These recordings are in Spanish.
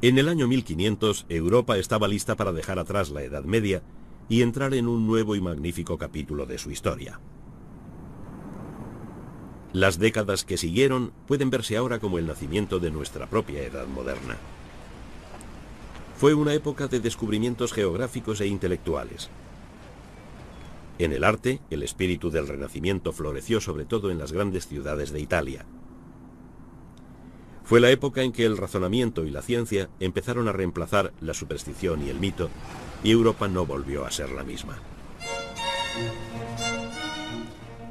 En el año 1500, Europa estaba lista para dejar atrás la Edad Media y entrar en un nuevo y magnífico capítulo de su historia. Las décadas que siguieron pueden verse ahora como el nacimiento de nuestra propia edad moderna. Fue una época de descubrimientos geográficos e intelectuales. En el arte, el espíritu del Renacimiento floreció sobre todo en las grandes ciudades de Italia. Fue la época en que el razonamiento y la ciencia empezaron a reemplazar la superstición y el mito, y Europa no volvió a ser la misma.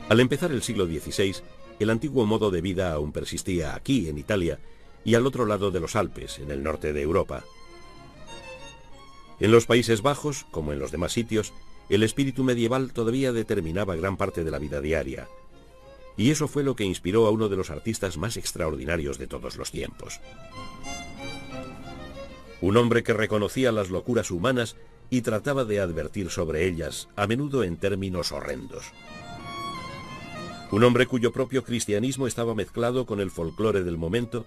Al empezar el siglo XVI, el antiguo modo de vida aún persistía aquí, en Italia, y al otro lado de los Alpes, en el norte de Europa. En los Países Bajos, como en los demás sitios, el espíritu medieval todavía determinaba gran parte de la vida diaria. Y eso fue lo que inspiró a uno de los artistas más extraordinarios de todos los tiempos. Un hombre que reconocía las locuras humanas y trataba de advertir sobre ellas, a menudo en términos horrendos. Un hombre cuyo propio cristianismo estaba mezclado con el folclore del momento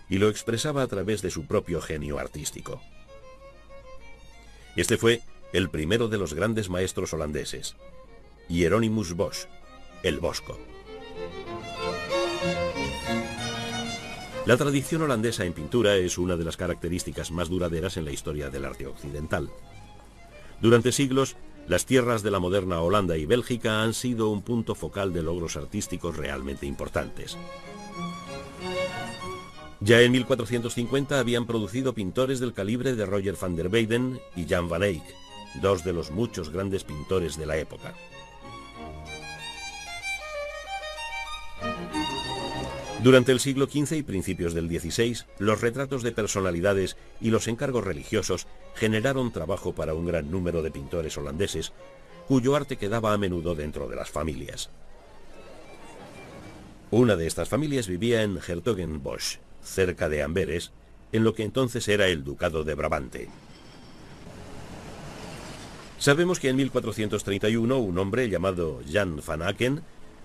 y lo expresaba a través de su propio genio artístico. Este fue el primero de los grandes maestros holandeses, Hieronymus Bosch, el Bosco. La tradición holandesa en pintura es una de las características más duraderas en la historia del arte occidental. Durante siglos, las tierras de la moderna Holanda y Bélgica han sido un punto focal de logros artísticos realmente importantes. Ya en 1450 habían producido pintores del calibre de Roger van der Weyden y Jan van Eyck, dos de los muchos grandes pintores de la época. Durante el siglo XV y principios del XVI, los retratos de personalidades y los encargos religiosos generaron trabajo para un gran número de pintores holandeses, cuyo arte quedaba a menudo dentro de las familias. Una de estas familias vivía en 's-Hertogenbosch, cerca de Amberes, en lo que entonces era el Ducado de Brabante. Sabemos que en 1431 un hombre llamado Jan van Aken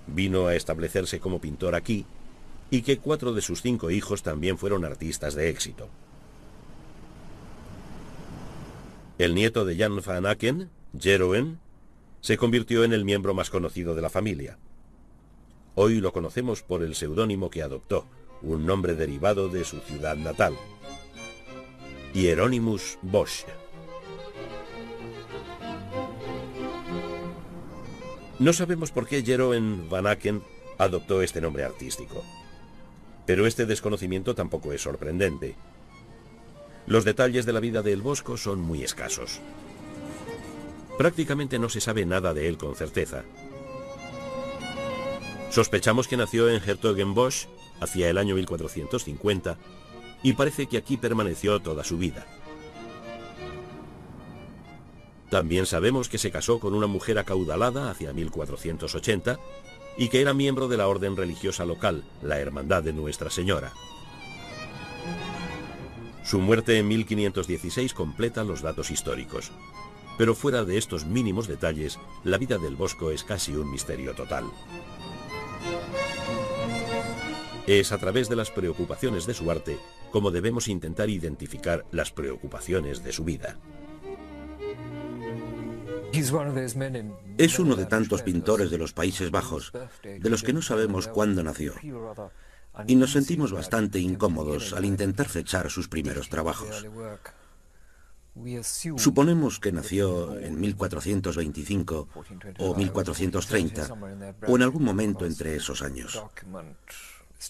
vino a establecerse como pintor aquí, y que 4 de sus 5 hijos también fueron artistas de éxito. El nieto de Jan van Aken, Jeroen, se convirtió en el miembro más conocido de la familia. Hoy lo conocemos por el seudónimo que adoptó, un nombre derivado de su ciudad natal, Hieronymus Bosch. No sabemos por qué Jeroen van Aken adoptó este nombre artístico, pero este desconocimiento tampoco es sorprendente. Los detalles de la vida de El Bosco son muy escasos. Prácticamente no se sabe nada de él con certeza. Sospechamos que nació en 's-Hertogenbosch hacia el año 1450 y parece que aquí permaneció toda su vida. También sabemos que se casó con una mujer acaudalada hacia 1480 y que era miembro de la orden religiosa local, la Hermandad de Nuestra Señora. Su muerte en 1516 completa los datos históricos, pero fuera de estos mínimos detalles, la vida del Bosco es casi un misterio total. Es a través de las preocupaciones de su arte como debemos intentar identificar las preocupaciones de su vida. Es uno de tantos pintores de los Países Bajos, de los que no sabemos cuándo nació, y nos sentimos bastante incómodos al intentar fechar sus primeros trabajos. Suponemos que nació en 1425 o 1430, o en algún momento entre esos años,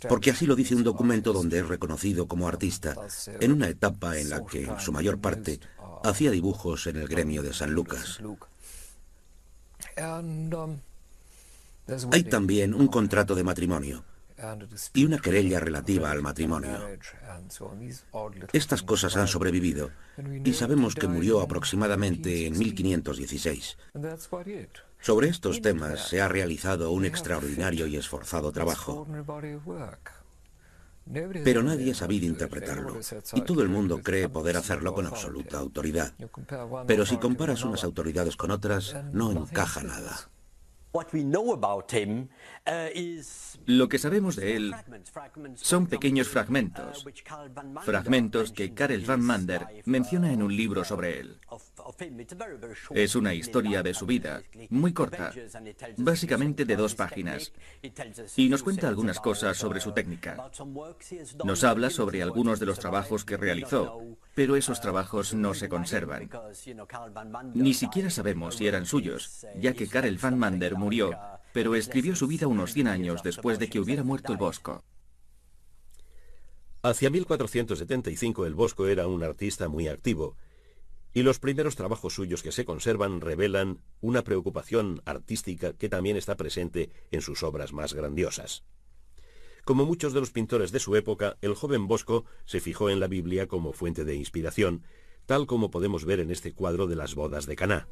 porque así lo dice un documento donde es reconocido como artista, en una etapa en la que, en su mayor parte, hacía dibujos en el gremio de San Lucas. Hay también un contrato de matrimonio y una querella relativa al matrimonio. Estas cosas han sobrevivido y sabemos que murió aproximadamente en 1516. Sobre estos temas se ha realizado un extraordinario y esforzado trabajo, pero nadie ha sabido interpretarlo, y todo el mundo cree poder hacerlo con absoluta autoridad. Pero si comparas unas autoridades con otras, no encaja nada. Lo que sabemos de él son pequeños fragmentos, fragmentos que Karel van Mander menciona en un libro sobre él. Es una historia de su vida, muy corta, básicamente de 2 páginas, y nos cuenta algunas cosas sobre su técnica. Nos habla sobre algunos de los trabajos que realizó, pero esos trabajos no se conservan. Ni siquiera sabemos si eran suyos, ya que Karel van Mander murió, pero escribió su vida unos 100 años después de que hubiera muerto el Bosco. Hacia 1475 el Bosco era un artista muy activo, y los primeros trabajos suyos que se conservan revelan una preocupación artística que también está presente en sus obras más grandiosas. Como muchos de los pintores de su época, el joven Bosco se fijó en la Biblia como fuente de inspiración, tal como podemos ver en este cuadro de las bodas de Caná.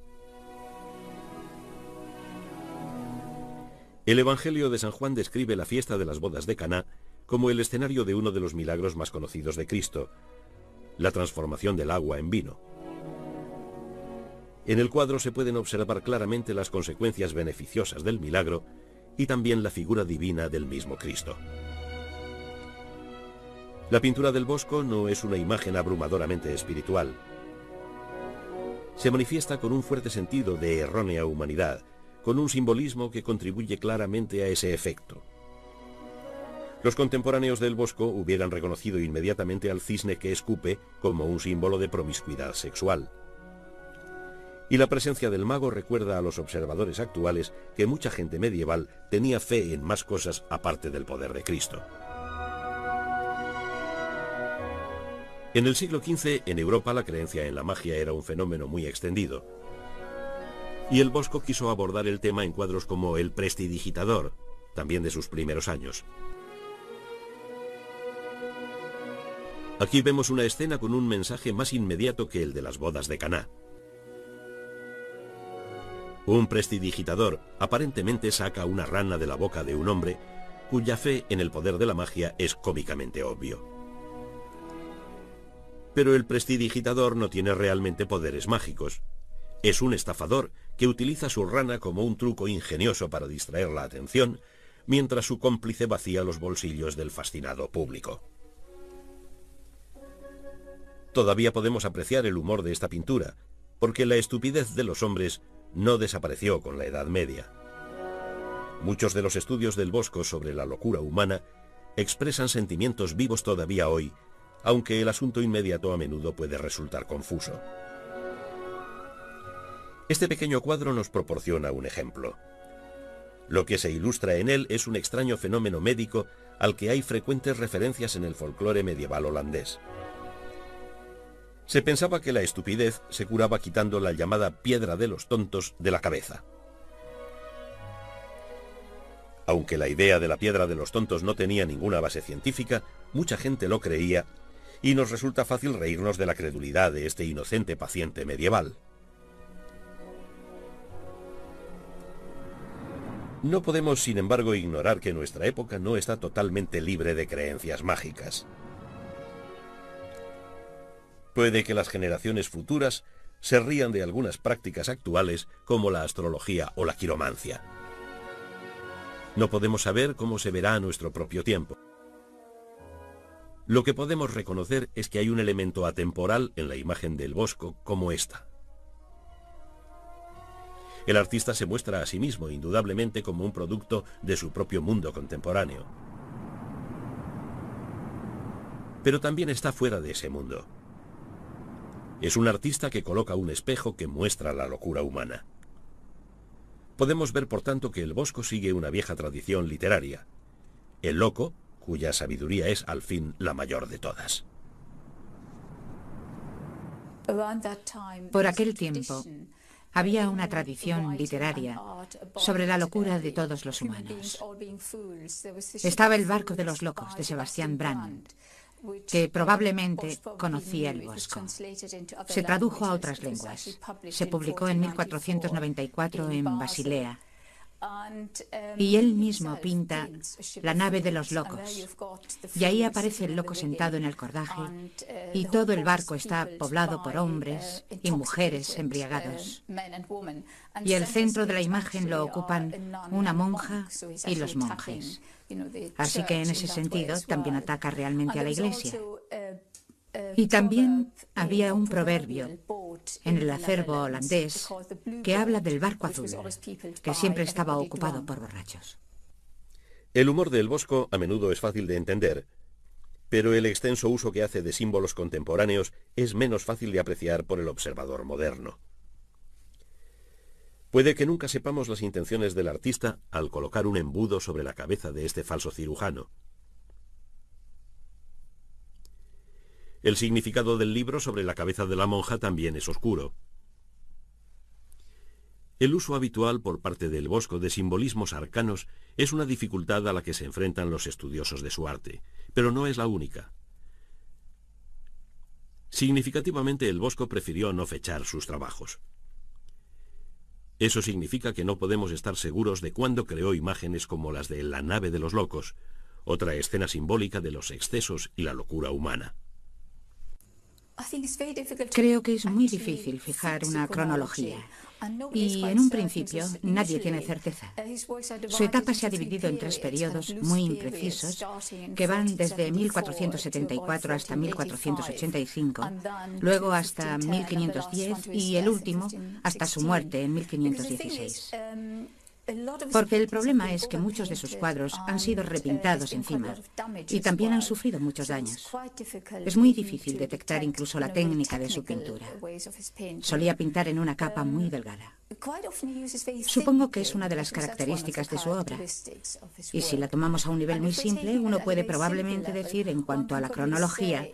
El Evangelio de San Juan describe la fiesta de las bodas de Caná como el escenario de uno de los milagros más conocidos de Cristo, la transformación del agua en vino. En el cuadro se pueden observar claramente las consecuencias beneficiosas del milagro y también la figura divina del mismo Cristo. La pintura del Bosco no es una imagen abrumadoramente espiritual. Se manifiesta con un fuerte sentido de errónea humanidad, con un simbolismo que contribuye claramente a ese efecto. Los contemporáneos del Bosco hubieran reconocido inmediatamente al cisne que escupe como un símbolo de promiscuidad sexual. Y la presencia del mago recuerda a los observadores actuales que mucha gente medieval tenía fe en más cosas aparte del poder de Cristo. En el siglo XV, en Europa, la creencia en la magia era un fenómeno muy extendido. Y el Bosco quiso abordar el tema en cuadros como El Prestidigitador, también de sus primeros años. Aquí vemos una escena con un mensaje más inmediato que el de las bodas de Caná. Un prestidigitador aparentemente saca una rana de la boca de un hombre cuya fe en el poder de la magia es cómicamente obvio. Pero el prestidigitador no tiene realmente poderes mágicos. Es un estafador que utiliza su rana como un truco ingenioso para distraer la atención, mientras su cómplice vacía los bolsillos del fascinado público. Todavía podemos apreciar el humor de esta pintura, porque la estupidez de los hombres no desapareció con la Edad Media. Muchos de los estudios del Bosco sobre la locura humana expresan sentimientos vivos todavía hoy, aunque el asunto inmediato a menudo puede resultar confuso. Este pequeño cuadro nos proporciona un ejemplo. Lo que se ilustra en él es un extraño fenómeno médico al que hay frecuentes referencias en el folclore medieval holandés. Se pensaba que la estupidez se curaba quitando la llamada piedra de los tontos de la cabeza. Aunque la idea de la piedra de los tontos no tenía ninguna base científica, mucha gente lo creía y nos resulta fácil reírnos de la credulidad de este inocente paciente medieval. No podemos, sin embargo, ignorar que nuestra época no está totalmente libre de creencias mágicas. Puede que las generaciones futuras se rían de algunas prácticas actuales como la astrología o la quiromancia. No podemos saber cómo se verá a nuestro propio tiempo. Lo que podemos reconocer es que hay un elemento atemporal en la imagen del Bosco como esta. El artista se muestra a sí mismo indudablemente como un producto de su propio mundo contemporáneo. Pero también está fuera de ese mundo. Es un artista que coloca un espejo que muestra la locura humana. Podemos ver, por tanto, que el Bosco sigue una vieja tradición literaria. El loco, cuya sabiduría es, al fin, la mayor de todas. Por aquel tiempo, había una tradición literaria sobre la locura de todos los humanos. Estaba El barco de los locos, de Sebastián Brand, que probablemente conocía el Bosco. Se tradujo a otras lenguas. Se publicó en 1494 en Basilea Y él mismo pinta la nave de los locos. Y ahí aparece el loco sentado en el cordaje y todo el barco está poblado por hombres y mujeres embriagados. Y el centro de la imagen lo ocupan una monja y los monjes. Así que en ese sentido también ataca realmente a la Iglesia. Y también había un proverbio en el acervo holandés que habla del barco azul, que siempre estaba ocupado por borrachos. El humor del Bosco a menudo es fácil de entender, pero el extenso uso que hace de símbolos contemporáneos es menos fácil de apreciar por el observador moderno. Puede que nunca sepamos las intenciones del artista al colocar un embudo sobre la cabeza de este falso cirujano. El significado del libro sobre la cabeza de la monja también es oscuro. El uso habitual por parte del Bosco de simbolismos arcanos es una dificultad a la que se enfrentan los estudiosos de su arte, pero no es la única. Significativamente, el Bosco prefirió no fechar sus trabajos. Eso significa que no podemos estar seguros de cuándo creó imágenes como las de La nave de los locos, otra escena simbólica de los excesos y la locura humana. Creo que es muy difícil fijar una cronología. Y en un principio nadie tiene certeza. Su etapa se ha dividido en 3 periodos muy imprecisos que van desde 1474 hasta 1485, luego hasta 1510 y el último hasta su muerte en 1516. Porque el problema es que muchos de sus cuadros han sido repintados encima y también han sufrido muchos daños. Es muy difícil detectar incluso la técnica de su pintura. Solía pintar en una capa muy delgada. Supongo que es una de las características de su obra. Y si la tomamos a un nivel muy simple, uno puede probablemente decir en cuanto a la cronología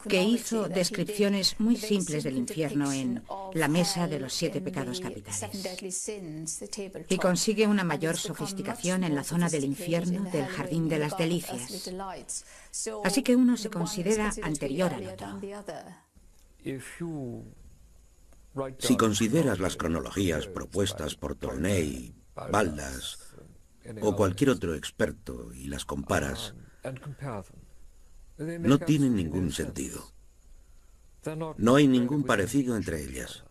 que hizo descripciones muy simples del infierno en La mesa de los 7 pecados capitales. Y consigue una mayor sofisticación en la zona del infierno del Jardín de las Delicias. Así que uno se considera anterior al otro. Si consideras las cronologías propuestas por Tournay, Baldas o cualquier otro experto y las comparas, no tienen ningún sentido. No hay ningún parecido entre ellas.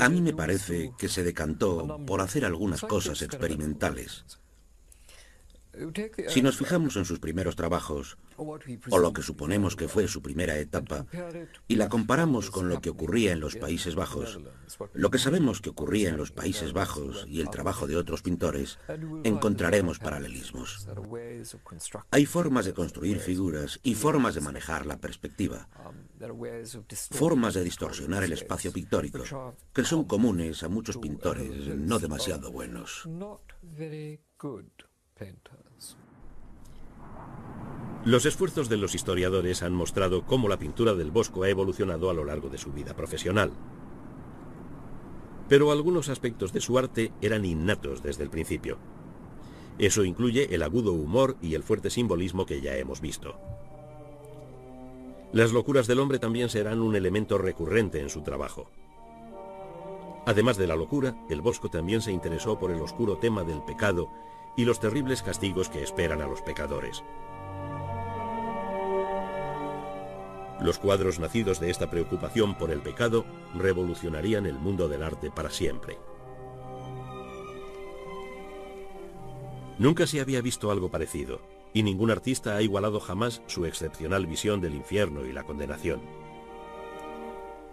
A mí me parece que se decantó por hacer algunas cosas experimentales. Si nos fijamos en sus primeros trabajos, o lo que suponemos que fue su primera etapa, y la comparamos con lo que ocurría en los Países Bajos, lo que sabemos que ocurría en los Países Bajos y el trabajo de otros pintores, encontraremos paralelismos. Hay formas de construir figuras y formas de manejar la perspectiva, formas de distorsionar el espacio pictórico, que son comunes a muchos pintores no demasiado buenos. Los esfuerzos de los historiadores han mostrado cómo la pintura del Bosco ha evolucionado a lo largo de su vida profesional. Pero algunos aspectos de su arte eran innatos desde el principio. Eso incluye el agudo humor y el fuerte simbolismo que ya hemos visto. Las locuras del hombre también serán un elemento recurrente en su trabajo. Además de la locura, el Bosco también se interesó por el oscuro tema del pecado y los terribles castigos que esperan a los pecadores. Los cuadros nacidos de esta preocupación por el pecado revolucionarían el mundo del arte para siempre. Nunca se había visto algo parecido, y ningún artista ha igualado jamás su excepcional visión del infierno y la condenación.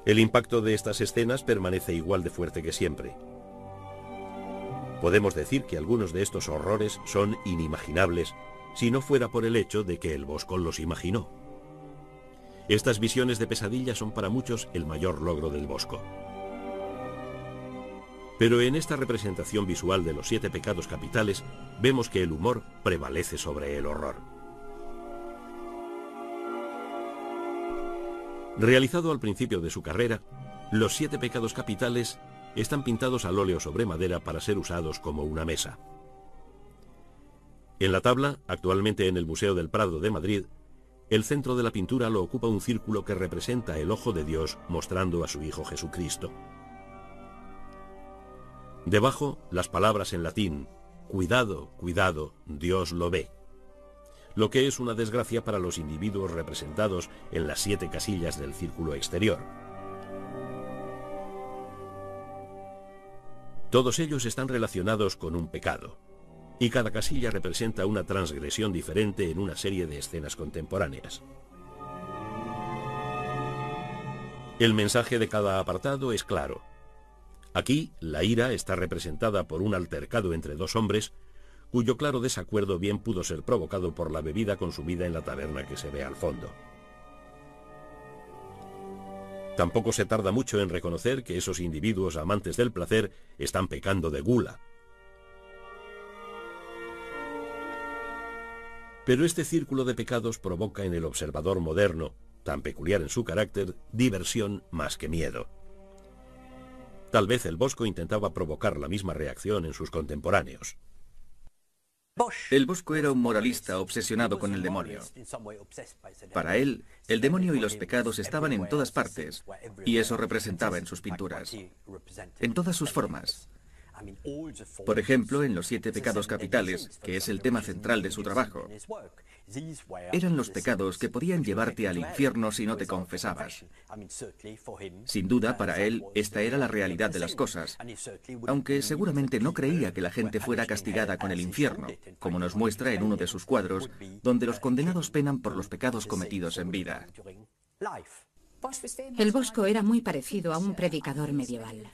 El impacto de estas escenas permanece igual de fuerte que siempre. Podemos decir que algunos de estos horrores son inimaginables si no fuera por el hecho de que el Bosco los imaginó. Estas visiones de pesadilla son para muchos el mayor logro del Bosco. Pero en esta representación visual de los 7 pecados capitales vemos que el humor prevalece sobre el horror. Realizado al principio de su carrera, los 7 pecados capitales están pintados al óleo sobre madera para ser usados como una mesa. En la tabla, actualmente en el Museo del Prado de Madrid, el centro de la pintura lo ocupa un círculo que representa el ojo de Dios mostrando a su Hijo Jesucristo. Debajo, las palabras en latín: cuidado, cuidado, Dios lo ve. Lo que es una desgracia para los individuos representados en las 7 casillas del círculo exterior. Todos ellos están relacionados con un pecado, y cada casilla representa una transgresión diferente en una serie de escenas contemporáneas. El mensaje de cada apartado es claro. Aquí, la ira está representada por un altercado entre 2 hombres, cuyo claro desacuerdo bien pudo ser provocado por la bebida consumida en la taberna que se ve al fondo. Tampoco se tarda mucho en reconocer que esos individuos amantes del placer están pecando de gula. Pero este círculo de pecados provoca en el observador moderno, tan peculiar en su carácter, diversión más que miedo. Tal vez el Bosco intentaba provocar la misma reacción en sus contemporáneos. El Bosco era un moralista obsesionado con el demonio. Para él, el demonio y los pecados estaban en todas partes, y eso representaba en sus pinturas, en todas sus formas. Por ejemplo, en los 7 pecados capitales, que es el tema central de su trabajo, eran los pecados que podían llevarte al infierno si no te confesabas. Sin duda, para él, esta era la realidad de las cosas, aunque seguramente no creía que la gente fuera castigada con el infierno, como nos muestra en uno de sus cuadros, donde los condenados penan por los pecados cometidos en vida. El Bosco era muy parecido a un predicador medieval.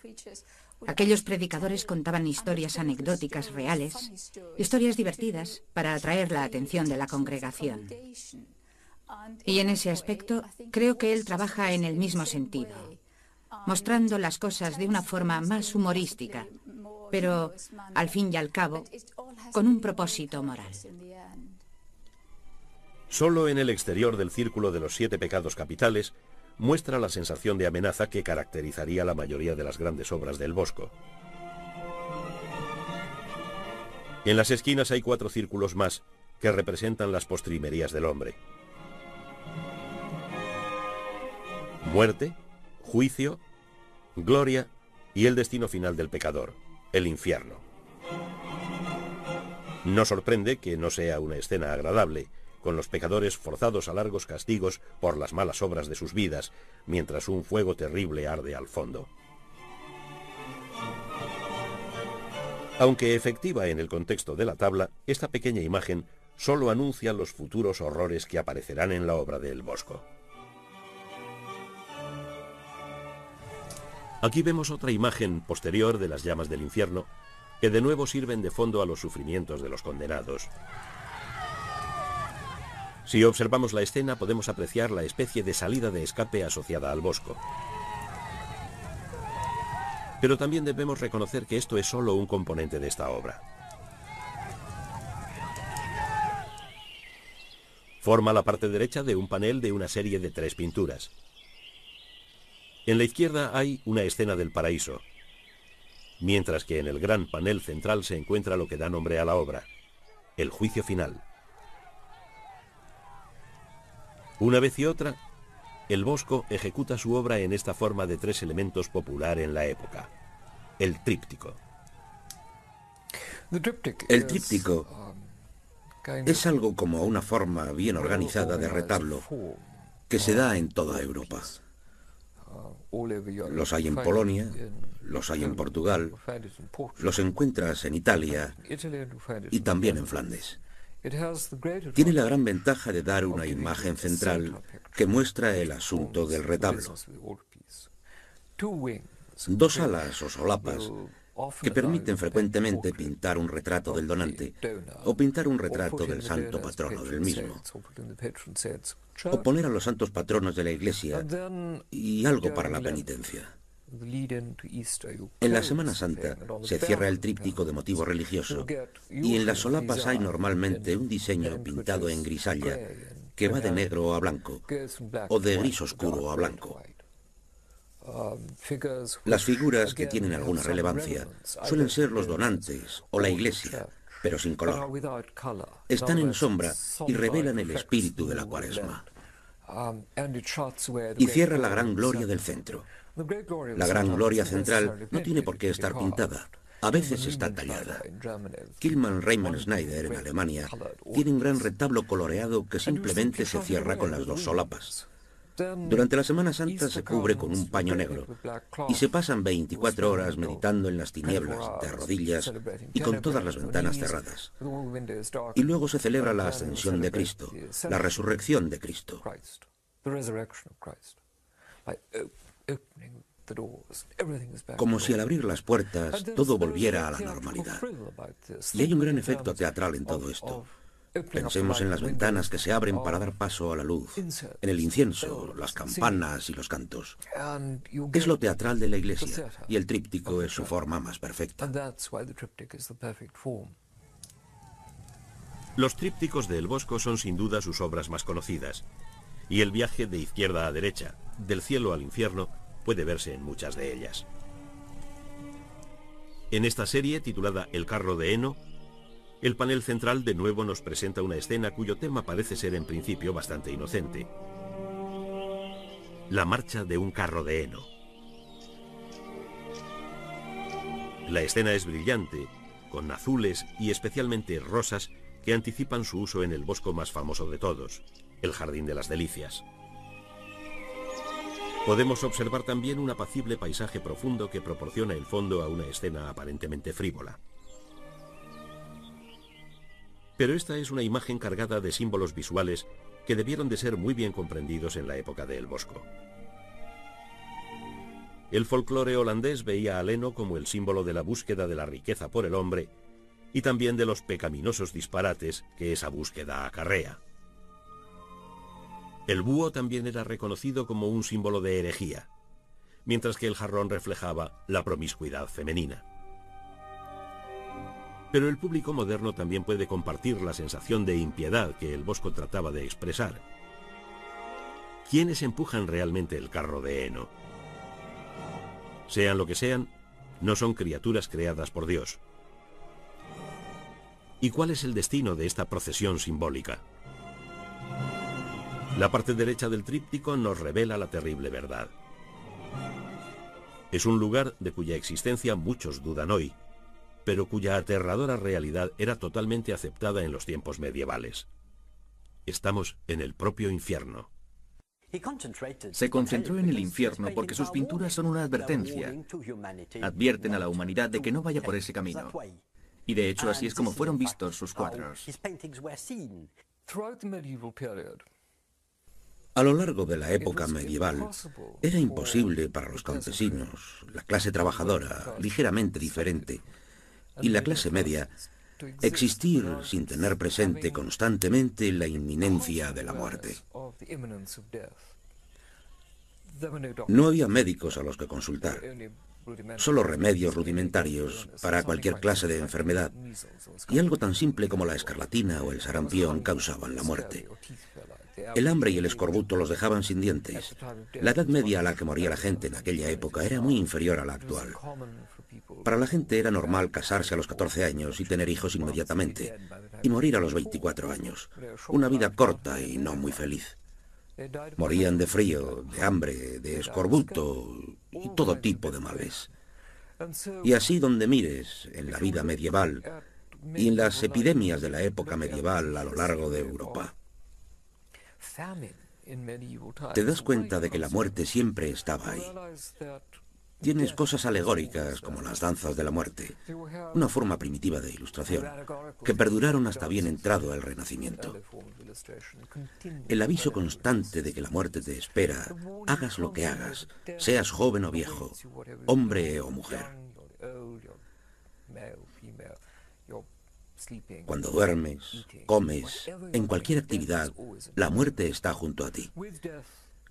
Aquellos predicadores contaban historias anecdóticas reales, historias divertidas para atraer la atención de la congregación. Y en ese aspecto creo que él trabaja en el mismo sentido, mostrando las cosas de una forma más humorística, pero al fin y al cabo con un propósito moral. Solo en el exterior del círculo de los 7 pecados capitales muestra la sensación de amenaza que caracterizaría la mayoría de las grandes obras del Bosco. En las esquinas hay 4 círculos más que representan las postrimerías del hombre: muerte, juicio, gloria y el destino final del pecador, el infierno. No sorprende que no sea una escena agradable, con los pecadores forzados a largos castigos por las malas obras de sus vidas, mientras un fuego terrible arde al fondo. Aunque efectiva en el contexto de la tabla, esta pequeña imagen solo anuncia los futuros horrores que aparecerán en la obra de El Bosco. Aquí vemos otra imagen posterior de las llamas del infierno, que de nuevo sirven de fondo a los sufrimientos de los condenados. Si observamos la escena, podemos apreciar la especie de salida de escape asociada al Bosco. Pero también debemos reconocer que esto es solo un componente de esta obra. Forma la parte derecha de un panel de una serie de 3 pinturas. En la izquierda hay una escena del paraíso, mientras que en el gran panel central se encuentra lo que da nombre a la obra, el juicio final. Una vez y otra, el Bosco ejecuta su obra en esta forma de 3 elementos popular en la época: el tríptico. El tríptico es algo como una forma bien organizada de retablo que se da en toda Europa. Los hay en Polonia, los hay en Portugal, los encuentras en Italia y también en Flandes. Tiene la gran ventaja de dar una imagen central que muestra el asunto del retablo. 2 alas o solapas que permiten frecuentemente pintar un retrato del donante o pintar un retrato del santo patrono del mismo, o poner a los santos patronos de la iglesia y algo para la penitencia. En la Semana Santa se cierra el tríptico de motivo religioso y en las solapas hay normalmente un diseño pintado en grisalla que va de negro a blanco o de gris oscuro a blanco. Las figuras que tienen alguna relevancia suelen ser los donantes o la iglesia, pero sin color. Están en sombra y revelan el espíritu de la Cuaresma. Y cierra la gran gloria del centro. La gran gloria central no tiene por qué estar pintada. A veces está tallada. Killmann Raymond Schneider, en Alemania, tiene un gran retablo coloreado que simplemente se cierra con las dos solapas. Durante la Semana Santa se cubre con un paño negro y se pasan 24 horas meditando en las tinieblas, de rodillas y con todas las ventanas cerradas. Y luego se celebra la ascensión de Cristo, la resurrección de Cristo. Como si al abrir las puertas todo volviera a la normalidad. Y hay un gran efecto teatral en todo esto. Pensemos en las ventanas que se abren para dar paso a la luz, en el incienso, las campanas y los cantos. Es lo teatral de la iglesia, y el tríptico es su forma más perfecta. Los trípticos de El Bosco son sin duda sus obras más conocidas, y el viaje de izquierda a derecha, del cielo al infierno, puede verse en muchas de ellas. En esta serie, titulada El carro de heno, el panel central de nuevo nos presenta una escena cuyo tema parece ser en principio bastante inocente. La marcha de un carro de heno. La escena es brillante, con azules y especialmente rosas que anticipan su uso en el bosco más famoso de todos, el Jardín de las Delicias. Podemos observar también un apacible paisaje profundo que proporciona el fondo a una escena aparentemente frívola. Pero esta es una imagen cargada de símbolos visuales que debieron de ser muy bien comprendidos en la época de El Bosco. El folclore holandés veía al heno como el símbolo de la búsqueda de la riqueza por el hombre y también de los pecaminosos disparates que esa búsqueda acarrea. El búho también era reconocido como un símbolo de herejía, mientras que el jarrón reflejaba la promiscuidad femenina. Pero el público moderno también puede compartir la sensación de impiedad que El Bosco trataba de expresar. ¿Quiénes empujan realmente el carro de heno? Sean lo que sean, no son criaturas creadas por Dios. ¿Y cuál es el destino de esta procesión simbólica? La parte derecha del tríptico nos revela la terrible verdad. Es un lugar de cuya existencia muchos dudan hoy, pero cuya aterradora realidad era totalmente aceptada en los tiempos medievales. Estamos en el propio infierno. Se concentró en el infierno porque sus pinturas son una advertencia. Advierten a la humanidad de que no vaya por ese camino. Y de hecho así es como fueron vistos sus cuadros. A lo largo de la época medieval, era imposible para los campesinos, la clase trabajadora, ligeramente diferente, y la clase media, existir sin tener presente constantemente la inminencia de la muerte. No había médicos a los que consultar, solo remedios rudimentarios para cualquier clase de enfermedad, y algo tan simple como la escarlatina o el sarampión causaban la muerte. El hambre y el escorbuto los dejaban sin dientes. La edad media a la que moría la gente en aquella época era muy inferior a la actual. Para la gente era normal casarse a los 14 años y tener hijos inmediatamente, y morir a los 24 años. Una vida corta y no muy feliz. Morían de frío, de hambre, de escorbuto y todo tipo de males. Y así donde mires, en la vida medieval y en las epidemias de la época medieval a lo largo de Europa, te das cuenta de que la muerte siempre estaba ahí. Tienes cosas alegóricas como las danzas de la muerte, una forma primitiva de ilustración, que perduraron hasta bien entrado el Renacimiento. El aviso constante de que la muerte te espera, hagas lo que hagas, seas joven o viejo, hombre o mujer. Cuando duermes, comes, en cualquier actividad, la muerte está junto a ti.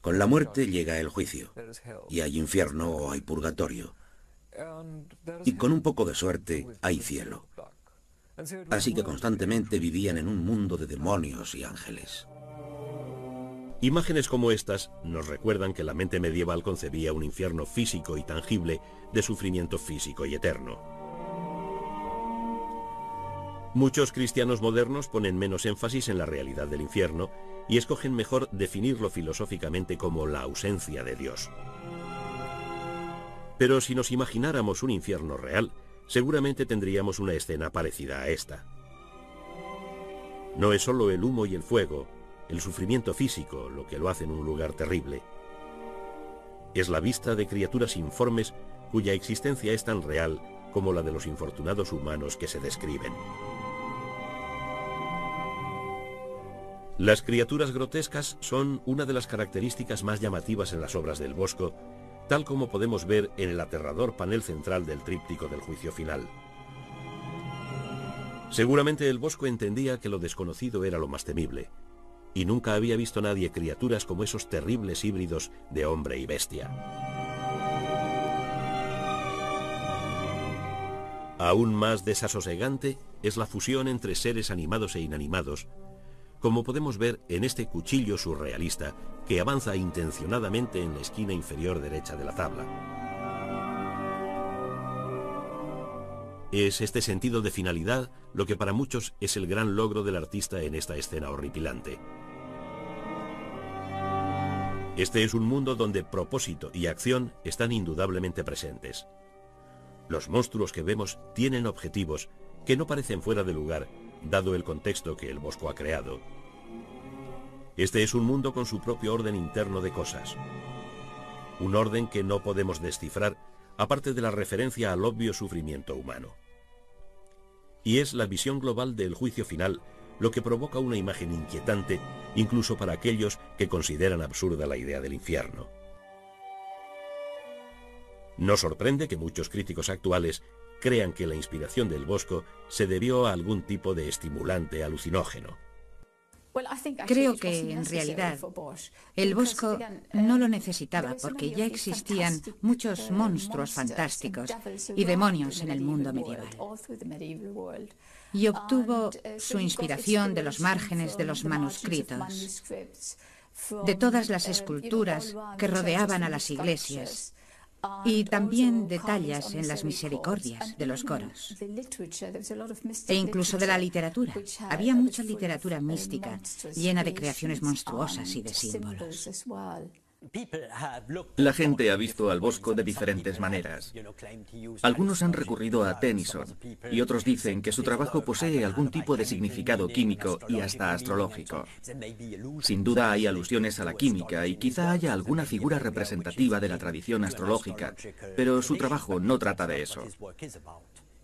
Con la muerte llega el juicio, y hay infierno o hay purgatorio. Y con un poco de suerte hay cielo. Así que constantemente vivían en un mundo de demonios y ángeles. Imágenes como estas nos recuerdan que la mente medieval concebía un infierno físico y tangible de sufrimiento físico y eterno. Muchos cristianos modernos ponen menos énfasis en la realidad del infierno y escogen mejor definirlo filosóficamente como la ausencia de Dios. Pero si nos imagináramos un infierno real, seguramente tendríamos una escena parecida a esta. No es solo el humo y el fuego, el sufrimiento físico, lo que lo hace en un lugar terrible. Es la vista de criaturas informes cuya existencia es tan real como la de los infortunados humanos que se describen. Las criaturas grotescas son una de las características más llamativas en las obras del Bosco, tal como podemos ver en el aterrador panel central del tríptico del Juicio Final. Seguramente el Bosco entendía que lo desconocido era lo más temible, y nunca había visto nadie criaturas como esos terribles híbridos de hombre y bestia. Aún más desasosegante es la fusión entre seres animados e inanimados, como podemos ver en este cuchillo surrealista que avanza intencionadamente en la esquina inferior derecha de la tabla. Es este sentido de finalidad lo que para muchos es el gran logro del artista en esta escena horripilante. Este es un mundo donde propósito y acción están indudablemente presentes. Los monstruos que vemos tienen objetivos que no parecen fuera de lugar, dado el contexto que el Bosco ha creado. Este es un mundo con su propio orden interno de cosas. Un orden que no podemos descifrar, aparte de la referencia al obvio sufrimiento humano. Y es la visión global del Juicio Final lo que provoca una imagen inquietante, incluso para aquellos que consideran absurda la idea del infierno. No sorprende que muchos críticos actuales crean que la inspiración del Bosco se debió a algún tipo de estimulante alucinógeno. Creo que, en realidad, el Bosco no lo necesitaba porque ya existían muchos monstruos fantásticos y demonios en el mundo medieval. Y obtuvo su inspiración de los márgenes de los manuscritos, de todas las esculturas que rodeaban a las iglesias, y también detalles en las misericordias de los coros, e incluso de la literatura. Había mucha literatura mística, llena de creaciones monstruosas y de símbolos. La gente ha visto al Bosco de diferentes maneras. Algunos han recurrido a Tennyson y otros dicen que su trabajo posee algún tipo de significado químico y hasta astrológico. Sin duda hay alusiones a la química y quizá haya alguna figura representativa de la tradición astrológica, pero su trabajo no trata de eso.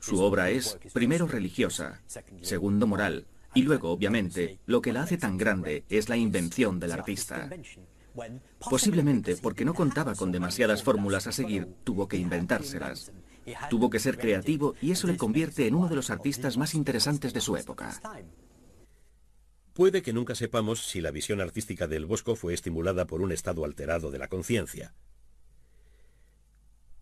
Su obra es, primero, religiosa, segundo, moral, y luego, obviamente, lo que la hace tan grande es la invención del artista. Posiblemente porque no contaba con demasiadas fórmulas a seguir, tuvo que inventárselas. Tuvo que ser creativo y eso le convierte en uno de los artistas más interesantes de su época. Puede que nunca sepamos si la visión artística del Bosco fue estimulada por un estado alterado de la conciencia.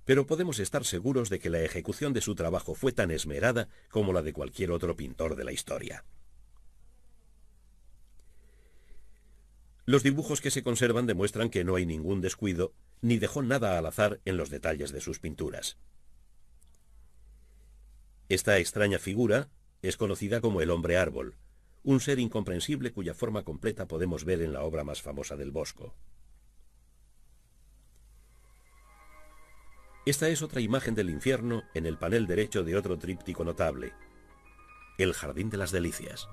Pero podemos estar seguros de que la ejecución de su trabajo fue tan esmerada como la de cualquier otro pintor de la historia. Los dibujos que se conservan demuestran que no hay ningún descuido, ni dejó nada al azar en los detalles de sus pinturas. Esta extraña figura es conocida como el hombre árbol, un ser incomprensible cuya forma completa podemos ver en la obra más famosa del Bosco. Esta es otra imagen del infierno en el panel derecho de otro tríptico notable, el Jardín de las Delicias.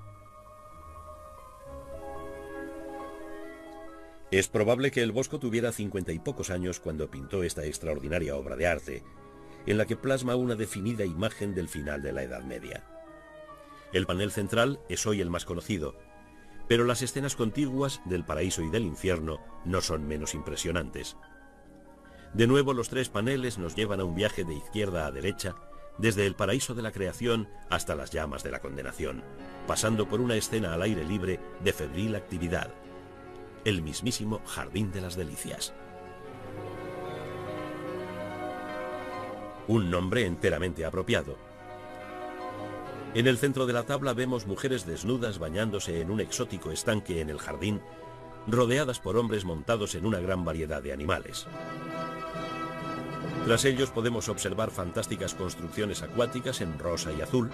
Es probable que el Bosco tuviera 50 y pocos años cuando pintó esta extraordinaria obra de arte, en la que plasma una definida imagen del final de la Edad Media. El panel central es hoy el más conocido, pero las escenas contiguas del paraíso y del infierno no son menos impresionantes. De nuevo, los tres paneles nos llevan a un viaje de izquierda a derecha, desde el paraíso de la creación hasta las llamas de la condenación, pasando por una escena al aire libre de febril actividad, el mismísimo Jardín de las Delicias. Un nombre enteramente apropiado. En el centro de la tabla vemos mujeres desnudas bañándose en un exótico estanque en el jardín, rodeadas por hombres montados en una gran variedad de animales. Tras ellos podemos observar fantásticas construcciones acuáticas en rosa y azul,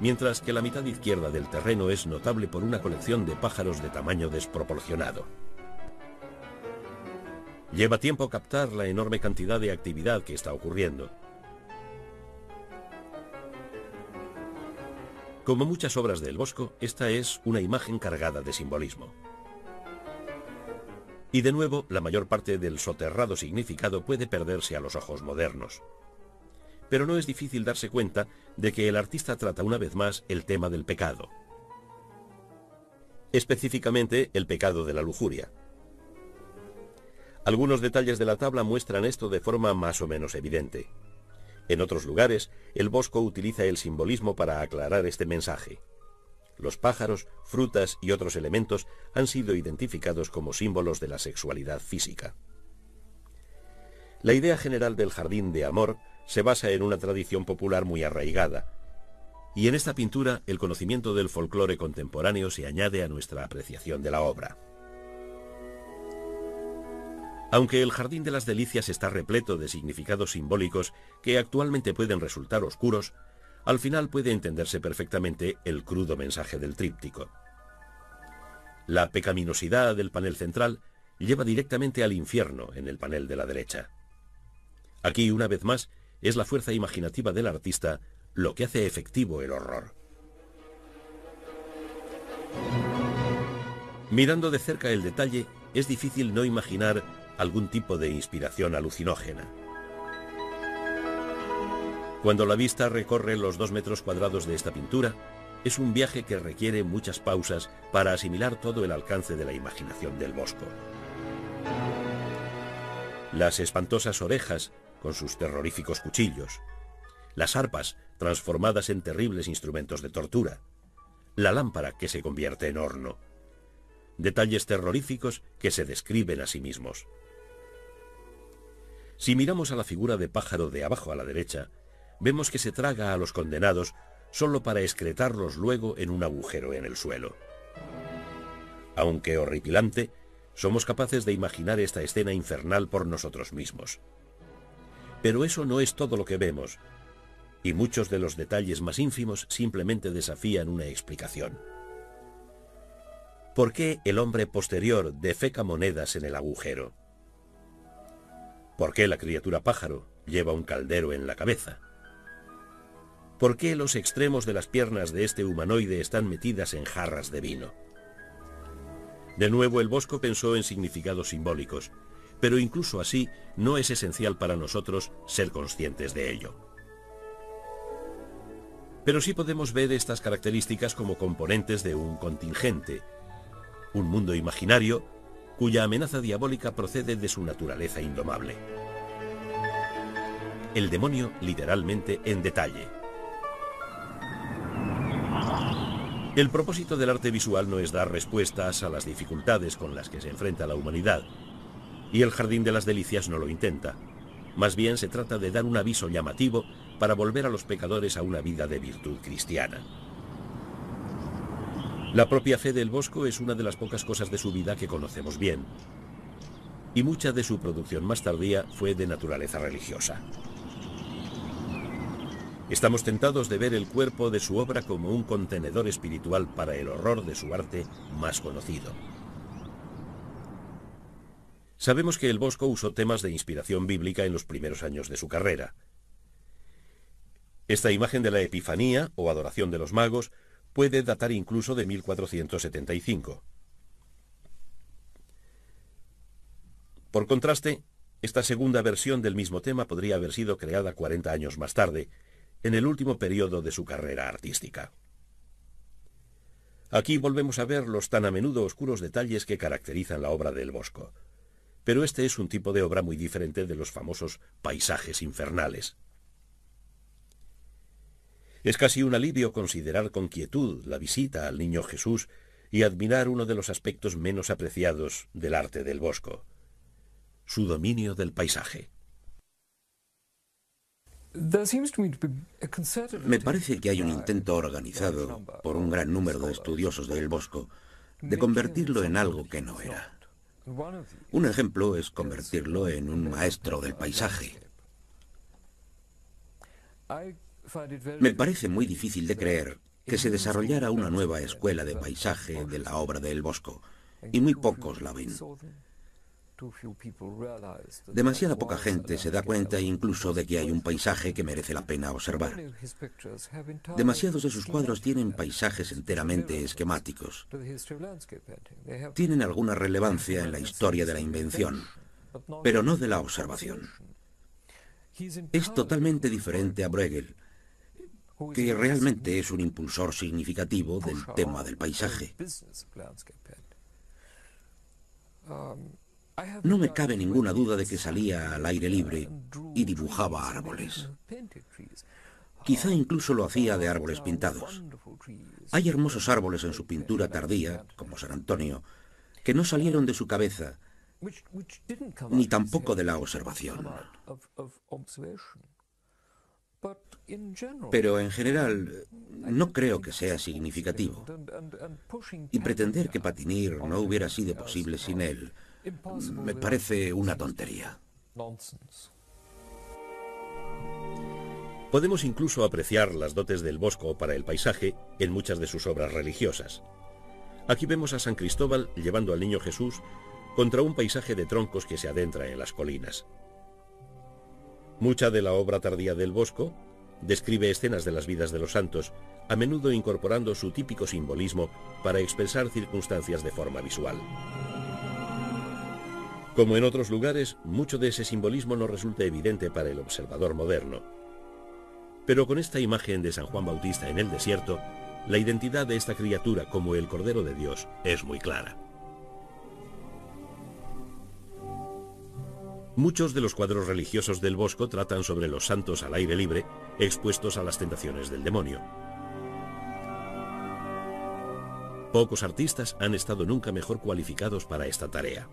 mientras que la mitad izquierda del terreno es notable por una colección de pájaros de tamaño desproporcionado. Lleva tiempo captar la enorme cantidad de actividad que está ocurriendo. Como muchas obras del Bosco, esta es una imagen cargada de simbolismo. Y de nuevo, la mayor parte del soterrado significado puede perderse a los ojos modernos. Pero no es difícil darse cuenta de que el artista trata una vez más el tema del pecado. Específicamente, el pecado de la lujuria. Algunos detalles de la tabla muestran esto de forma más o menos evidente. En otros lugares, el Bosco utiliza el simbolismo para aclarar este mensaje. Los pájaros, frutas y otros elementos han sido identificados como símbolos de la sexualidad física. La idea general del jardín de amor se basa en una tradición popular muy arraigada, y en esta pintura el conocimiento del folclore contemporáneo se añade a nuestra apreciación de la obra. Aunque el Jardín de las Delicias está repleto de significados simbólicos que actualmente pueden resultar oscuros, al final puede entenderse perfectamente el crudo mensaje del tríptico. La pecaminosidad del panel central lleva directamente al infierno en el panel de la derecha. Aquí, una vez más, es la fuerza imaginativa del artista lo que hace efectivo el horror. Mirando de cerca el detalle, es difícil no imaginar algún tipo de inspiración alucinógena. Cuando la vista recorre los 2 metros cuadrados de esta pintura, es un viaje que requiere muchas pausas para asimilar todo el alcance de la imaginación del Bosco. Las espantosas orejas, con sus terroríficos cuchillos, las arpas, transformadas en terribles instrumentos de tortura, la lámpara que se convierte en horno, detalles terroríficos que se describen a sí mismos. Si miramos a la figura de pájaro de abajo a la derecha, vemos que se traga a los condenados solo para excretarlos luego en un agujero en el suelo. Aunque horripilante, somos capaces de imaginar esta escena infernal por nosotros mismos. Pero eso no es todo lo que vemos, y muchos de los detalles más ínfimos simplemente desafían una explicación. ¿Por qué el hombre posterior defeca monedas en el agujero? ¿Por qué la criatura pájaro lleva un caldero en la cabeza? ¿Por qué los extremos de las piernas de este humanoide están metidas en jarras de vino? De nuevo el Bosco pensó en significados simbólicos, pero incluso así no es esencial para nosotros ser conscientes de ello. Pero sí podemos ver estas características como componentes de un contingente, un mundo imaginario cuya amenaza diabólica procede de su naturaleza indomable. El demonio literalmente en detalle. El propósito del arte visual no es dar respuestas a las dificultades con las que se enfrenta la humanidad, y el Jardín de las Delicias no lo intenta. Más bien se trata de dar un aviso llamativo para volver a los pecadores a una vida de virtud cristiana. La propia fe del Bosco es una de las pocas cosas de su vida que conocemos bien, y mucha de su producción más tardía fue de naturaleza religiosa. Estamos tentados de ver el cuerpo de su obra como un contenedor espiritual para el horror de su arte más conocido. Sabemos que el Bosco usó temas de inspiración bíblica en los primeros años de su carrera. Esta imagen de la Epifanía, o adoración de los magos, puede datar incluso de 1475. Por contraste, esta segunda versión del mismo tema podría haber sido creada 40 años más tarde, en el último periodo de su carrera artística. Aquí volvemos a ver los tan a menudo oscuros detalles que caracterizan la obra del Bosco. Pero este es un tipo de obra muy diferente de los famosos paisajes infernales. Es casi un alivio considerar con quietud la visita al Niño Jesús y admirar uno de los aspectos menos apreciados del arte del Bosco: su dominio del paisaje. Me parece que hay un intento organizado por un gran número de estudiosos del Bosco de convertirlo en algo que no era. Un ejemplo es convertirlo en un maestro del paisaje. Me parece muy difícil de creer que se desarrollara una nueva escuela de paisaje de la obra del Bosco, y muy pocos la ven. Demasiada poca gente se da cuenta incluso de que hay un paisaje que merece la pena observar. Demasiados de sus cuadros tienen paisajes enteramente esquemáticos. Tienen alguna relevancia en la historia de la invención, pero no de la observación. Es totalmente diferente a Bruegel, que realmente es un impulsor significativo del tema del paisaje. No me cabe ninguna duda de que salía al aire libre y dibujaba árboles. Quizá incluso lo hacía de árboles pintados. Hay hermosos árboles en su pintura tardía, como San Antonio, que no salieron de su cabeza, ni tampoco de la observación. Pero en general, no creo que sea significativo. Y pretender que Patinir no hubiera sido posible sin él me parece una tontería. Podemos incluso apreciar las dotes del Bosco para el paisaje en muchas de sus obras religiosas. Aquí vemos a San Cristóbal llevando al Niño Jesús contra un paisaje de troncos que se adentra en las colinas. Mucha de la obra tardía del Bosco describe escenas de las vidas de los santos, a menudo incorporando su típico simbolismo para expresar circunstancias de forma visual. Como en otros lugares, mucho de ese simbolismo no resulta evidente para el observador moderno. Pero con esta imagen de San Juan Bautista en el desierto, la identidad de esta criatura como el Cordero de Dios es muy clara. Muchos de los cuadros religiosos del Bosco tratan sobre los santos al aire libre, expuestos a las tentaciones del demonio. Pocos artistas han estado nunca mejor cualificados para esta tarea.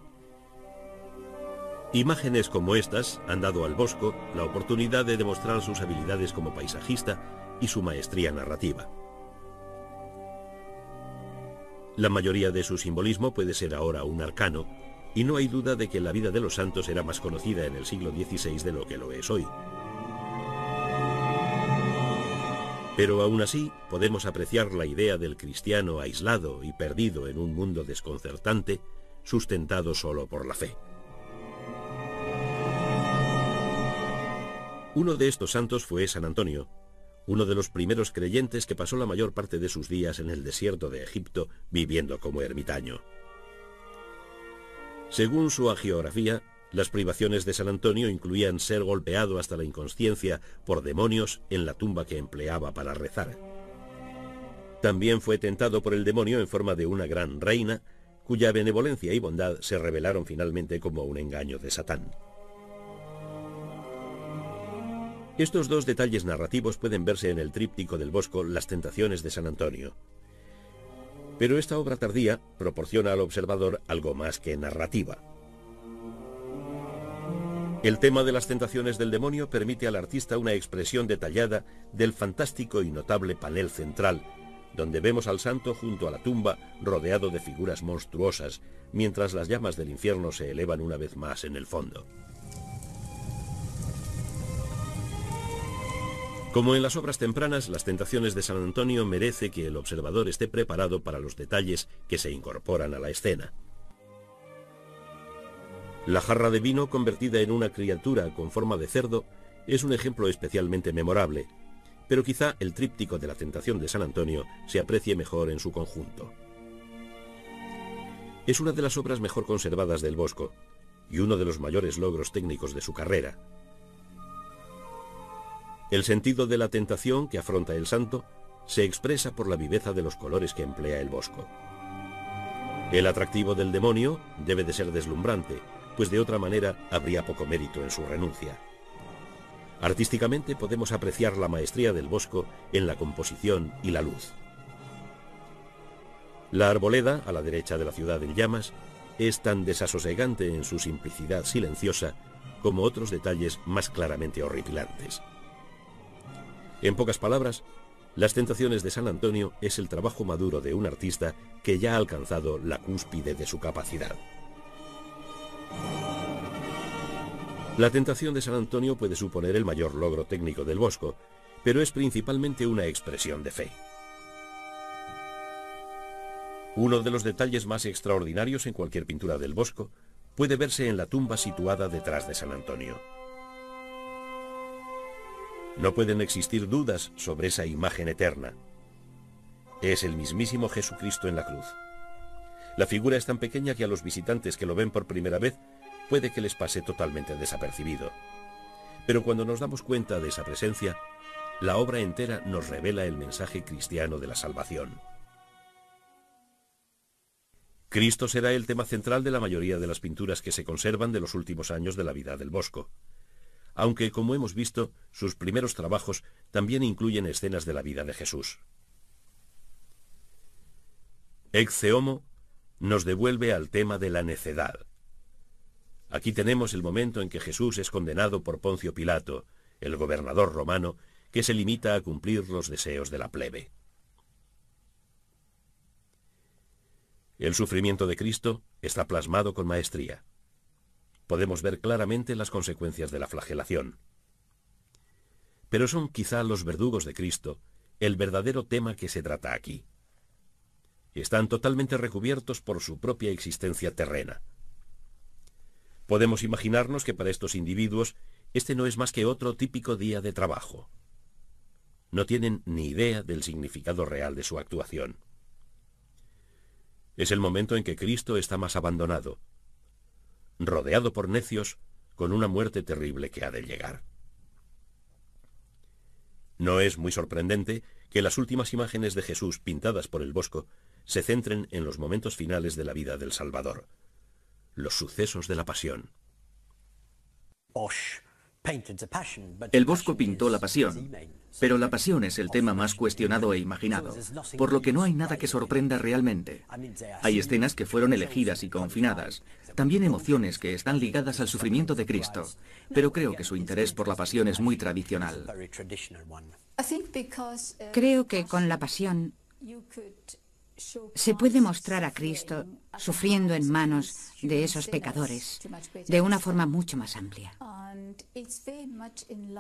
Imágenes como estas han dado al Bosco la oportunidad de demostrar sus habilidades como paisajista y su maestría narrativa. La mayoría de su simbolismo puede ser ahora un arcano, y no hay duda de que la vida de los santos era más conocida en el siglo XVI de lo que lo es hoy. Pero aún así, podemos apreciar la idea del cristiano aislado y perdido en un mundo desconcertante, sustentado solo por la fe. Uno de estos santos fue San Antonio, uno de los primeros creyentes que pasó la mayor parte de sus días en el desierto de Egipto viviendo como ermitaño. Según su hagiografía, las privaciones de San Antonio incluían ser golpeado hasta la inconsciencia por demonios en la tumba que empleaba para rezar. También fue tentado por el demonio en forma de una gran reina, cuya benevolencia y bondad se revelaron finalmente como un engaño de Satán. Estos dos detalles narrativos pueden verse en el tríptico del Bosco Las tentaciones de San Antonio. Pero esta obra tardía proporciona al observador algo más que narrativa. El tema de las tentaciones del demonio permite al artista una expresión detallada del fantástico y notable panel central, donde vemos al santo junto a la tumba rodeado de figuras monstruosas, mientras las llamas del infierno se elevan una vez más en el fondo. Como en las obras tempranas, las tentaciones de San Antonio merece que el observador esté preparado para los detalles que se incorporan a la escena. La jarra de vino convertida en una criatura con forma de cerdo es un ejemplo especialmente memorable, pero quizá el tríptico de la tentación de San Antonio se aprecie mejor en su conjunto. Es una de las obras mejor conservadas del Bosco y uno de los mayores logros técnicos de su carrera. El sentido de la tentación que afronta el santo se expresa por la viveza de los colores que emplea el Bosco. El atractivo del demonio debe de ser deslumbrante, pues de otra manera habría poco mérito en su renuncia. Artísticamente podemos apreciar la maestría del Bosco en la composición y la luz. La arboleda, a la derecha de la ciudad en llamas, es tan desasosegante en su simplicidad silenciosa como otros detalles más claramente horripilantes. En pocas palabras, Las tentaciones de San Antonio es el trabajo maduro de un artista que ya ha alcanzado la cúspide de su capacidad. La tentación de San Antonio puede suponer el mayor logro técnico del Bosco, pero es principalmente una expresión de fe. Uno de los detalles más extraordinarios en cualquier pintura del Bosco puede verse en la tumba situada detrás de San Antonio. No pueden existir dudas sobre esa imagen eterna. Es el mismísimo Jesucristo en la cruz. La figura es tan pequeña que a los visitantes que lo ven por primera vez puede que les pase totalmente desapercibido. Pero cuando nos damos cuenta de esa presencia, la obra entera nos revela el mensaje cristiano de la salvación. Cristo será el tema central de la mayoría de las pinturas que se conservan de los últimos años de la vida del Bosco. Aunque, como hemos visto, sus primeros trabajos también incluyen escenas de la vida de Jesús. Ecce Homo nos devuelve al tema de la necedad. Aquí tenemos el momento en que Jesús es condenado por Poncio Pilato, el gobernador romano, que se limita a cumplir los deseos de la plebe. El sufrimiento de Cristo está plasmado con maestría. Podemos ver claramente las consecuencias de la flagelación. Pero son quizá los verdugos de Cristo el verdadero tema que se trata aquí. Están totalmente recubiertos por su propia existencia terrena. Podemos imaginarnos que para estos individuos este no es más que otro típico día de trabajo. No tienen ni idea del significado real de su actuación. Es el momento en que Cristo está más abandonado, rodeado por necios, con una muerte terrible que ha de llegar. No es muy sorprendente que las últimas imágenes de Jesús pintadas por el Bosco se centren en los momentos finales de la vida del Salvador, los sucesos de la pasión. El Bosco pintó la pasión, pero la pasión es el tema más cuestionado e imaginado, por lo que no hay nada que sorprenda realmente. Hay escenas que fueron elegidas y confinadas, también emociones que están ligadas al sufrimiento de Cristo, pero creo que su interés por la pasión es muy tradicional. Creo que con la pasión se puede mostrar a Cristo sufriendo en manos de esos pecadores de una forma mucho más amplia.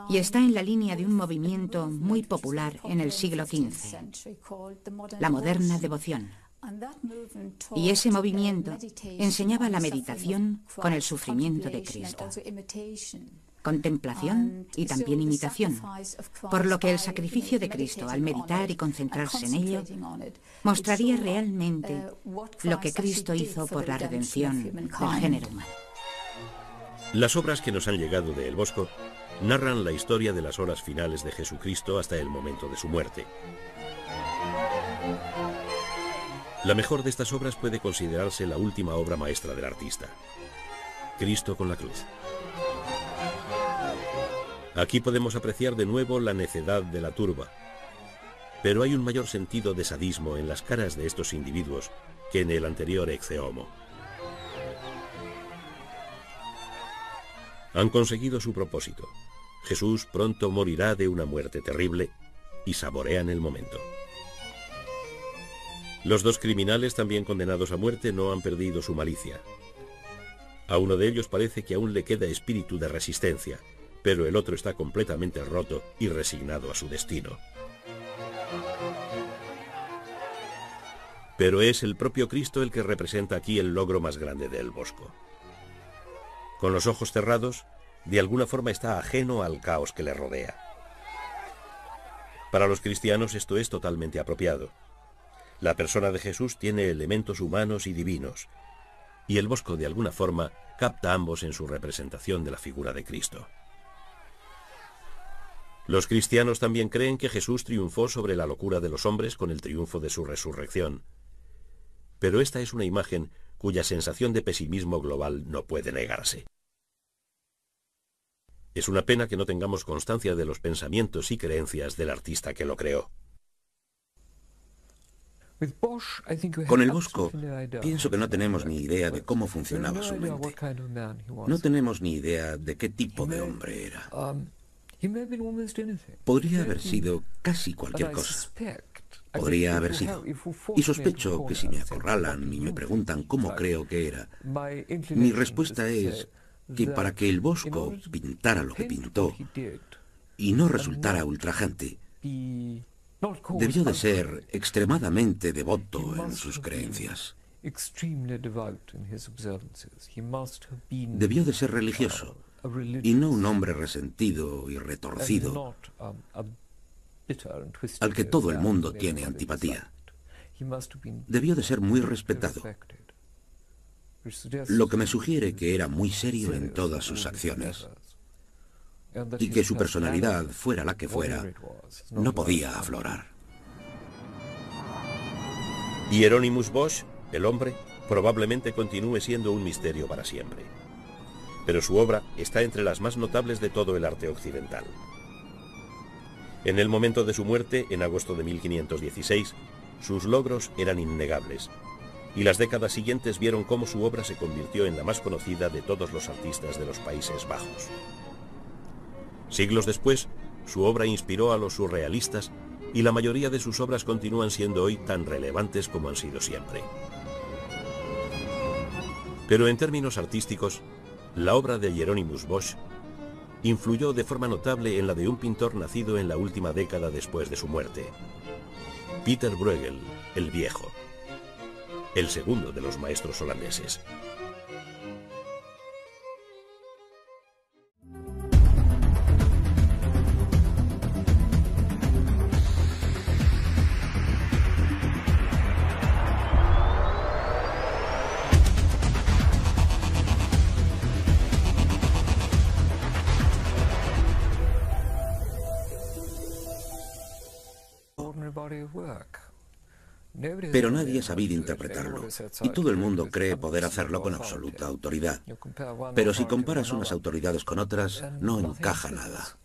Y está en la línea de un movimiento muy popular en el siglo XV, la moderna devoción. Y ese movimiento enseñaba la meditación con el sufrimiento de Cristo, contemplación y también imitación, por lo que el sacrificio de Cristo al meditar y concentrarse en ello mostraría realmente lo que Cristo hizo por la redención del género humano. Las obras que nos han llegado de El Bosco narran la historia de las horas finales de Jesucristo hasta el momento de su muerte. La mejor de estas obras puede considerarse la última obra maestra del artista, Cristo con la cruz. Aquí podemos apreciar de nuevo la necedad de la turba, pero hay un mayor sentido de sadismo en las caras de estos individuos que en el anterior Ecce Homo. Han conseguido su propósito. Jesús pronto morirá de una muerte terrible y saborean el momento. Los dos criminales también condenados a muerte no han perdido su malicia. A uno de ellos parece que aún le queda espíritu de resistencia, pero el otro está completamente roto y resignado a su destino. Pero es el propio Cristo el que representa aquí el logro más grande de El Bosco. Con los ojos cerrados, de alguna forma está ajeno al caos que le rodea. Para los cristianos esto es totalmente apropiado. La persona de Jesús tiene elementos humanos y divinos, y El Bosco de alguna forma capta ambos en su representación de la figura de Cristo. Los cristianos también creen que Jesús triunfó sobre la locura de los hombres con el triunfo de su resurrección. Pero esta es una imagen cuya sensación de pesimismo global no puede negarse. Es una pena que no tengamos constancia de los pensamientos y creencias del artista que lo creó. Con El Bosco, pienso que no tenemos ni idea de cómo funcionaba su mente. No tenemos ni idea de qué tipo de hombre era. Podría haber sido casi cualquier cosa. Podría haber sido. Y sospecho que si me acorralan y me preguntan cómo creo que era, mi respuesta es que para que El Bosco pintara lo que pintó y no resultara ultrajante, debió de ser extremadamente devoto en sus creencias. Debió de ser religioso, y no un hombre resentido y retorcido al que todo el mundo tiene antipatía. Debió de ser muy respetado, lo que me sugiere que era muy serio en todas sus acciones, y que su personalidad, fuera la que fuera, no podía aflorar. Hieronymus Bosch, el hombre, probablemente continúe siendo un misterio para siempre. Pero su obra está entre las más notables de todo el arte occidental. En el momento de su muerte, en agosto de 1516, sus logros eran innegables, y las décadas siguientes vieron cómo su obra se convirtió en la más conocida de todos los artistas de los Países Bajos. Siglos después, su obra inspiró a los surrealistas, y la mayoría de sus obras continúan siendo hoy tan relevantes como han sido siempre. Pero en términos artísticos, la obra de Hieronymus Bosch influyó de forma notable en la de un pintor nacido en la última década después de su muerte, Peter Bruegel, el Viejo, el segundo de los maestros holandeses. Pero nadie ha sabido interpretarlo, y todo el mundo cree poder hacerlo con absoluta autoridad. Pero si comparas unas autoridades con otras, no encaja nada.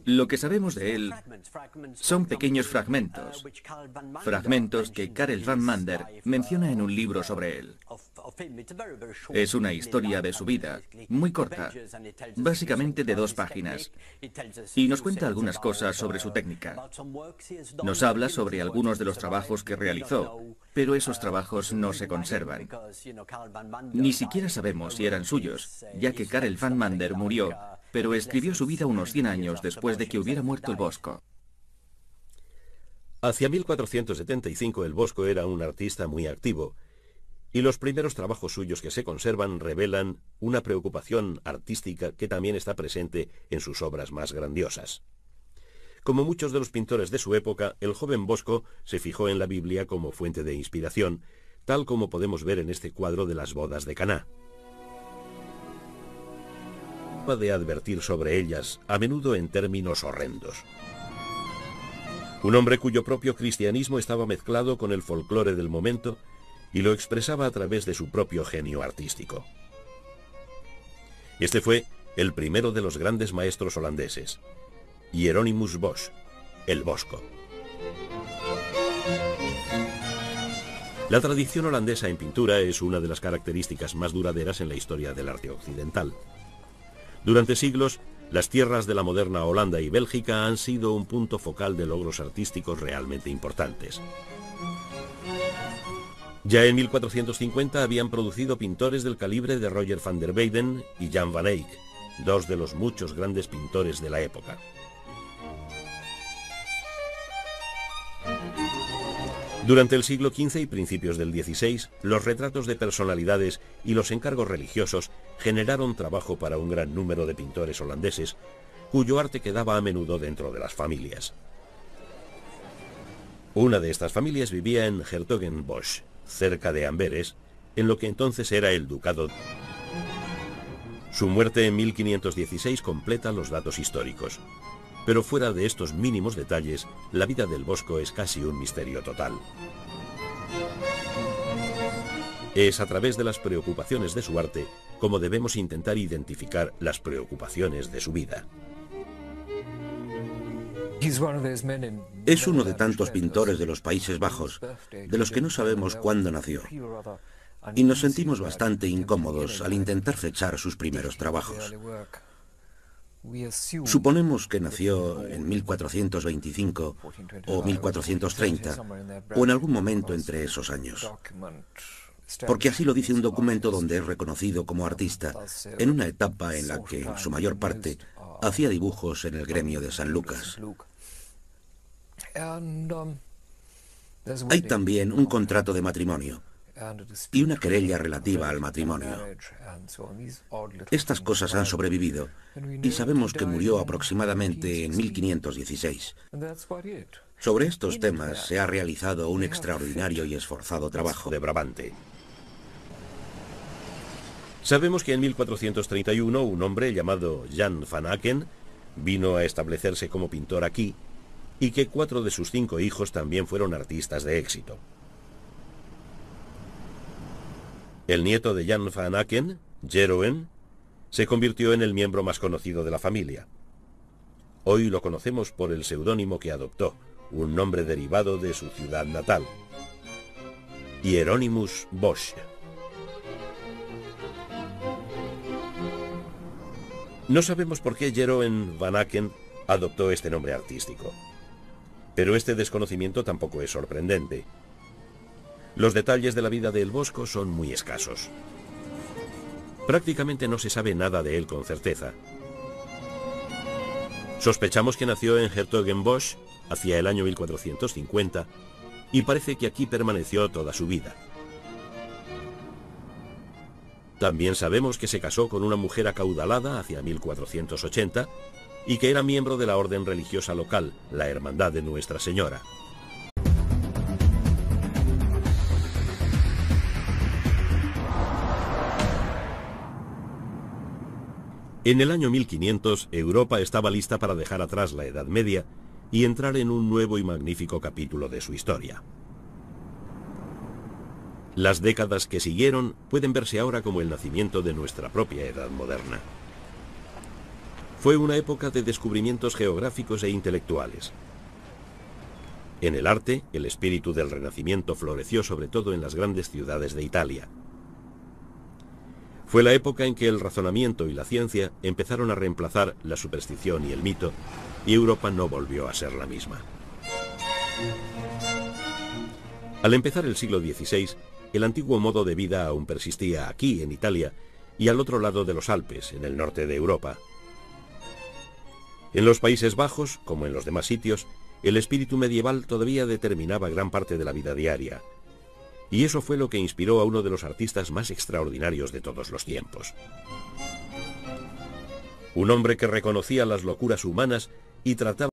Lo que sabemos de él son pequeños fragmentos, fragmentos que Karel van Mander menciona en un libro sobre él. Es una historia de su vida, muy corta, básicamente de 2 páginas, y nos cuenta algunas cosas sobre su técnica. Nos habla sobre algunos de los trabajos que realizó, pero esos trabajos no se conservan. Ni siquiera sabemos si eran suyos, ya que Karel van Mander murió, pero escribió su vida unos 100 años después de que hubiera muerto el Bosco. Hacia 1475 el Bosco era un artista muy activo, y los primeros trabajos suyos que se conservan revelan una preocupación artística que también está presente en sus obras más grandiosas. Como muchos de los pintores de su época, el joven Bosco se fijó en la Biblia como fuente de inspiración, tal como podemos ver en este cuadro de las bodas de Caná. De advertir sobre ellas, a menudo en términos horrendos. Un hombre cuyo propio cristianismo estaba mezclado con el folclore del momento y lo expresaba a través de su propio genio artístico. Este fue el primero de los grandes maestros holandeses, Hieronymus Bosch, el Bosco. La tradición holandesa en pintura es una de las características más duraderas en la historia del arte occidental. Durante siglos, las tierras de la moderna Holanda y Bélgica han sido un punto focal de logros artísticos realmente importantes. Ya en 1450 habían producido pintores del calibre de Roger van der Weyden y Jan van Eyck, 2 de los muchos grandes pintores de la época. Durante el siglo XV y principios del XVI, los retratos de personalidades y los encargos religiosos generaron trabajo para un gran número de pintores holandeses, cuyo arte quedaba a menudo dentro de las familias. Una de estas familias vivía en Hertogenbosch, cerca de Amberes, en lo que entonces era el ducado. Su muerte en 1516 completa los datos históricos. Pero fuera de estos mínimos detalles, la vida del Bosco es casi un misterio total. Es a través de las preocupaciones de su arte como debemos intentar identificar las preocupaciones de su vida. Es uno de tantos pintores de los Países Bajos, de los que no sabemos cuándo nació, y nos sentimos bastante incómodos al intentar fechar sus primeros trabajos. Suponemos que nació en 1425 o 1430, o en algún momento entre esos años. Porque así lo dice un documento donde es reconocido como artista, en una etapa en la que, en su mayor parte, hacía dibujos en el gremio de San Lucas. Hay también un contrato de matrimonio y una querella relativa al matrimonio. Estas cosas han sobrevivido y sabemos que murió aproximadamente en 1516. Sobre estos temas se ha realizado un extraordinario y esforzado trabajo de Brabante. Sabemos que en 1431 un hombre llamado Jan van Aken vino a establecerse como pintor aquí y que 4 de sus 5 hijos también fueron artistas de éxito. El nieto de Jan van Aken, Jeroen, se convirtió en el miembro más conocido de la familia. Hoy lo conocemos por el seudónimo que adoptó, un nombre derivado de su ciudad natal, Hieronymus Bosch. No sabemos por qué Jeroen van Aken adoptó este nombre artístico, pero este desconocimiento tampoco es sorprendente. Los detalles de la vida de El Bosco son muy escasos. Prácticamente no se sabe nada de él con certeza. Sospechamos que nació en Hertogenbosch hacia el año 1450 y parece que aquí permaneció toda su vida. También sabemos que se casó con una mujer acaudalada hacia 1480 y que era miembro de la orden religiosa local, la Hermandad de Nuestra Señora. En el año 1500, Europa estaba lista para dejar atrás la Edad Media y entrar en un nuevo y magnífico capítulo de su historia. Las décadas que siguieron pueden verse ahora como el nacimiento de nuestra propia Edad Moderna. Fue una época de descubrimientos geográficos e intelectuales. En el arte, el espíritu del Renacimiento floreció sobre todo en las grandes ciudades de Italia. Fue la época en que el razonamiento y la ciencia empezaron a reemplazar la superstición y el mito, y Europa no volvió a ser la misma. Al empezar el siglo XVI, el antiguo modo de vida aún persistía aquí, en Italia, y al otro lado de los Alpes, en el norte de Europa. En los Países Bajos, como en los demás sitios, el espíritu medieval todavía determinaba gran parte de la vida diaria. Y eso fue lo que inspiró a uno de los artistas más extraordinarios de todos los tiempos. Un hombre que reconocía las locuras humanas y trataba